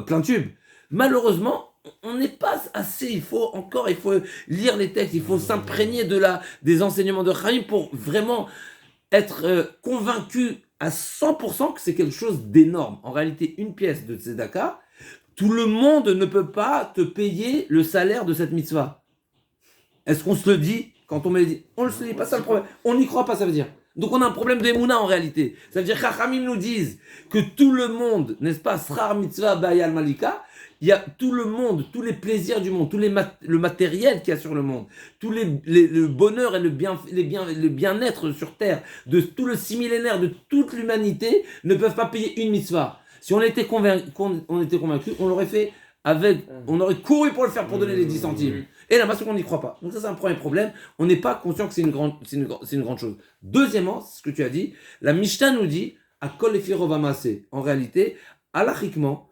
plein tube. Malheureusement, on n'est pas assez. Il faut lire les textes, il faut s'imprégner des enseignements de Chaim pour vraiment être convaincu à 100% que c'est quelque chose d'énorme. En réalité, une pièce de tzedaka, tout le monde ne peut pas te payer le salaire de cette mitzvah. Est-ce qu'on se le dit quand on me le dit? On ne se le dit pas, ça le problème. On n'y croit pas, ça veut dire. Donc on a un problème d'émouna en réalité. Ça veut dire que Chachamim nous disent que tout le monde, n'est-ce pas, Srar mitzvah bayal malika, il y a tout le monde, tous les plaisirs du monde, le matériel qu'il y a sur le monde, le bonheur et le bien-être sur terre, de tout le 6 millénaires de toute l'humanité ne peuvent pas payer une mitzvah. Si on était convaincu, on l'aurait fait on aurait couru pour le faire pour donner les 10 centimes. Et là-bas, on n'y croit pas. Donc ça, c'est un premier problème. On n'est pas conscient que c'est une grande chose. Deuxièmement, c'est ce que tu as dit, la Mishnah nous dit, à kol efi rov hamaseh. En réalité, halachiquement,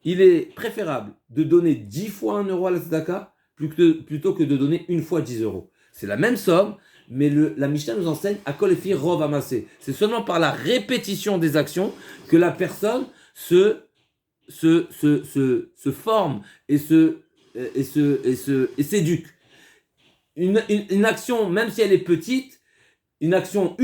il est préférable de donner 10 fois 1 euro à la tzedaka plutôt que de donner une fois 10 euros. C'est la même somme, mais la Mishnah nous enseigne à kol efi rov hamaseh. C'est seulement par la répétition des actions que la personne se forme et s'éduque. Une action, même si elle est petite, une action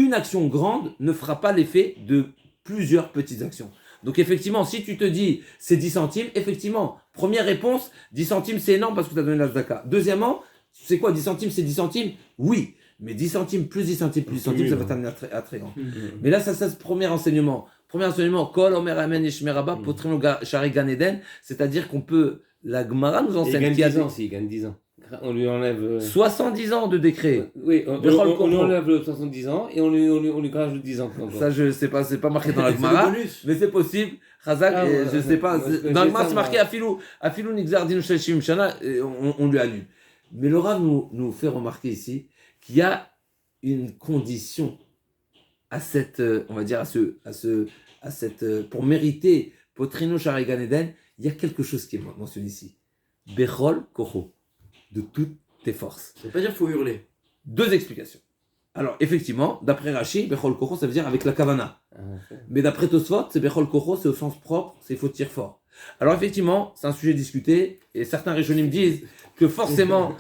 grande ne fera pas l'effet de plusieurs petites actions. Donc effectivement, si tu te dis c'est 10 centimes, effectivement, première réponse, 10 centimes c'est énorme parce que tu as donné la tzedaka. Deuxièmement, c'est quoi 10 centimes, c'est 10 centimes? Oui, mais 10 centimes plus 10 centimes plus 10 centimes, ça va t'amener à très grand. Mais là, ça c'est le premier enseignement. Premier enseignement, Kol Omer Amen Ishmeraba, Potrino Shari Gan Eden, c'est-à-dire qu'on peut, la Gemara nous enseigne. Il gagne 10 ans aussi, il gagne 10 ans. On lui enlève. 70 ans de décret. Oui, on lui enlève le 70 ans et on lui rajoute 10 ans. Ça, je sais pas, c'est pas marqué dans la Gemara, mais c'est possible. Chazak, je sais pas. Dans la Gemara, c'est marqué Afilou Nixar Dinu Sheshim Shana, on lui annule. Mais le Rav nous fait remarquer ici qu'il y a une condition à cette, on va dire, pour mériter Potrino Shari Gan Eden, il y a quelque chose qui est mentionné ici. Bechol Kocho, de toutes tes forces. Ça veut pas dire qu'il faut hurler. 2 explications. Alors, effectivement, d'après Rashi, Bechol Kocho, ça veut dire avec la kavana. Mais d'après Tosfot, c'est Bechol Kocho, c'est au sens propre, c'est il faut tirer fort. Alors, effectivement, c'est un sujet discuté, et certains Rishonim disent que forcément.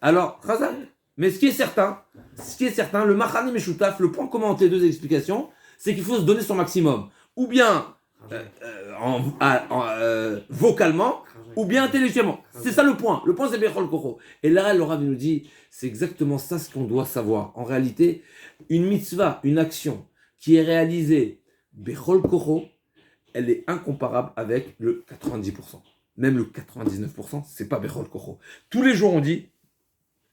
Alors, Khazan, mais ce qui est certain, le Machani Meshutaf, le point commun entre les 2 explications, c'est qu'il faut se donner son maximum. Ou bien vocalement, ou bien intellectuellement. C'est ça le point. Le point, c'est Bechol Kocho. Et là, le Rav nous dit, c'est exactement ça ce qu'on doit savoir. En réalité, une mitzvah, une action qui est réalisée Bechol Kocho, elle est incomparable avec le 90%. Même le 99%, c'est pas Bechol Kocho. Tous les jours, on dit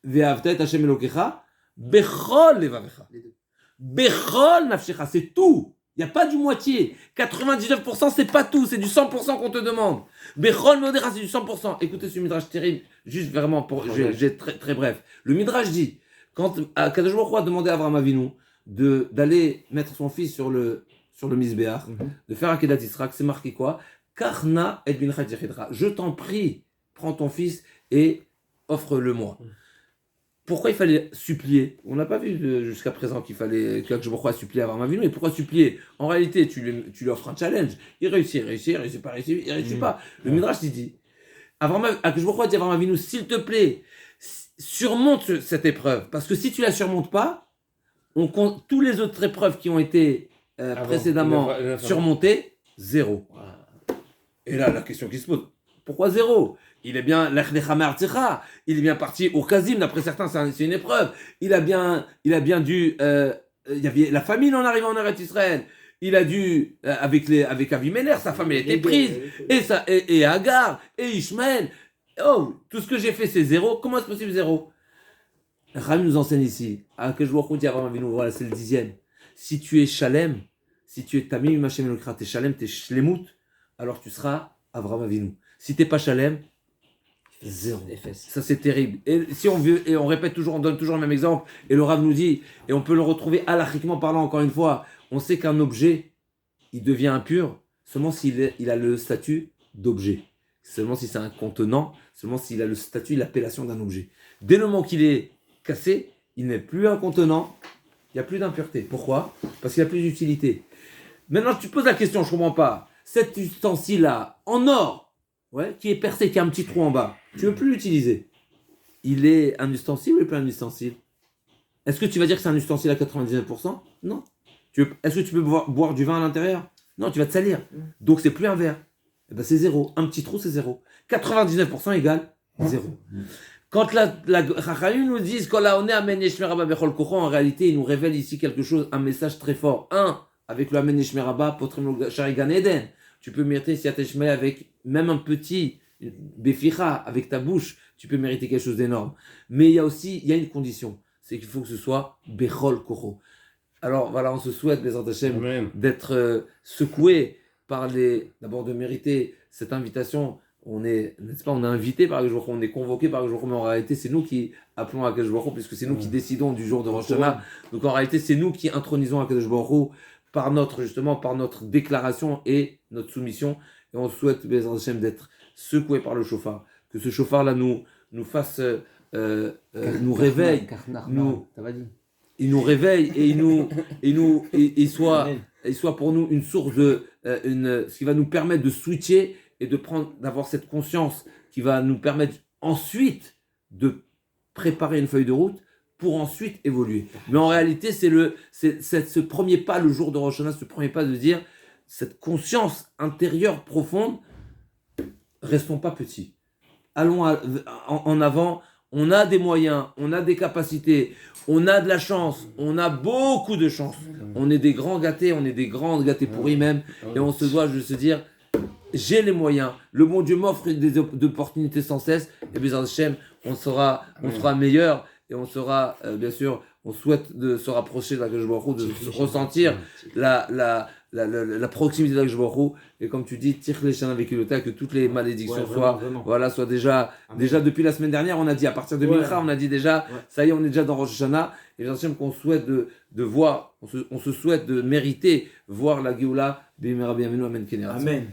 Ve'avta et Hashem Elokecha, Bechol Levavecha. Bechol Nafshecha, c'est tout. Il n'y a pas du moitié. 99%, c'est pas tout. C'est du 100% qu'on te demande. Bechol Meodera, c'est du 100%. Écoutez ce midrash terrible. Juste vraiment, j'ai très, très bref. Le midrash dit, quand Kadosh Baruch Hu a demandé à Avraham Avinu d'aller mettre son fils sur le Mizbeach, de faire Akedat Yisrak, c'est marqué quoi? Karna et bin Chadjechidra. Je t'en prie, prends ton fils et offre-le-moi. Pourquoi il fallait supplier? On n'a pas vu jusqu'à présent qu'il fallait que je pourquoi supplier Avraham Avinu. Mais pourquoi supplier? En réalité, tu lui offres un challenge. Il réussit pas. Le Midrash dit Avraham Avinu, s'il te plaît, surmonte cette épreuve. Parce que si tu la surmontes pas, On compte tous les autres épreuves qui ont été précédemment surmontées, 0. Et là, la question qui se pose, pourquoi 0? Il est bien il est bien parti au Kazim, d'après certains, c'est une épreuve. Il a bien dû, il y avait la famine en arrivant en Eretz Israël. Il a dû, avec Avimelech, sa femme elle était prise, et Agar, et Ishmaël. Oh, tout ce que j'ai fait c'est 0. Comment est-ce possible 0? Rami nous enseigne ici, que je vois voilà, c'est le 10e. Si tu es Shalem, si tu es Tamim Hashem Elokra, t'es Shalem, t'es Shlemut, alors tu seras Avraham Avinu. Si t'es pas Shalem, 0. Ça c'est terrible. Et si on veut, et on répète toujours, on donne toujours le même exemple, et le Rav nous dit, et on peut le retrouver halachiquement parlant encore une fois, on sait qu'un objet, il devient impur seulement s'il a le statut d'objet. Seulement si c'est un contenant, seulement s'il a le statut, l'appellation d'un objet. Dès le moment qu'il est cassé, il n'est plus un contenant, il n'y a plus d'impureté. Pourquoi? Parce qu'il n'y a plus d'utilité. Maintenant, tu te poses la question, je ne comprends pas. Cet ustensile-là, en or, qui est percé, qui a un petit trou en bas, tu ne veux plus l'utiliser. Il est un ustensile ou il n'est pas un ustensile? Est-ce que tu vas dire que c'est un ustensile à 99%? Non. Est-ce que tu peux boire du vin à l'intérieur? Non, tu vas te salir. Donc, c'est plus un verre. Eh ben, c'est 0. Un petit trou, c'est 0. 99% égale 0. Quand la Chachamim nous disent qu'on a Amen Yeshmer Rabba Bechol Kocho, en réalité, il nous révèle ici quelque chose, un message très fort. Avec le Amen Yeshmer Rabba, Potrim Shari Gan Eden. Tu peux mériter Siyat Shmei avec même un petit Beficha, avec ta bouche, tu peux mériter quelque chose d'énorme. Mais il y a une condition, c'est qu'il faut que ce soit Bechol Kocho. Alors voilà, on se souhaite, Bezrat Hashem, d'être secoué par d'abord de mériter cette invitation. On est, n'est-ce pas, on est invité par Akadosh Baruch Hu, on est convoqué par Akadosh Baruch Hu, mais en réalité, c'est nous qui appelons Akadosh Baruch Hu, puisque c'est nous qui décidons du jour de Rosh Hashanah. Donc en réalité, c'est nous qui intronisons Akadosh Baruch Hu par notre déclaration et notre soumission. Et on souhaite, Bezrat Hashem, d'être secoué par le chauffard. Que ce chauffard-là nous fasse, nous réveille, il nous réveille et il soit pour nous une source ce qui va nous permettre de switcher et d'avoir cette conscience qui va nous permettre ensuite de préparer une feuille de route pour ensuite évoluer. Mais en réalité, c'est ce premier pas, le jour de Rosh Hashanah, ce premier pas de dire cette conscience intérieure profonde, restons pas petits. Allons en avant. On a des moyens, on a des capacités, on a de la chance, on a beaucoup de chance. On est des grands gâtés, on est des grands gâtés pourris même. Et on se doit de se dire, j'ai les moyens. Le bon Dieu m'offre des opportunités sans cesse. Et bien, on sera meilleur. Et on sera, bien sûr, on souhaite de se rapprocher de l'Akadosh Baruch Hu, de ressentir la proximité de l'Akadosh Baruch Hu. Et comme tu dis, tire les chaînes avec Ilota, que toutes les malédictions soient déjà depuis la semaine dernière, on a dit, à partir de Mincha, on a dit déjà, ça y est, on est déjà dans Rosh Hashanah. Et bien sûr, qu'on souhaite de voir, on se souhaite de mériter voir la Géoula, Bimera Bienvenu, Amen Kenera. Amen.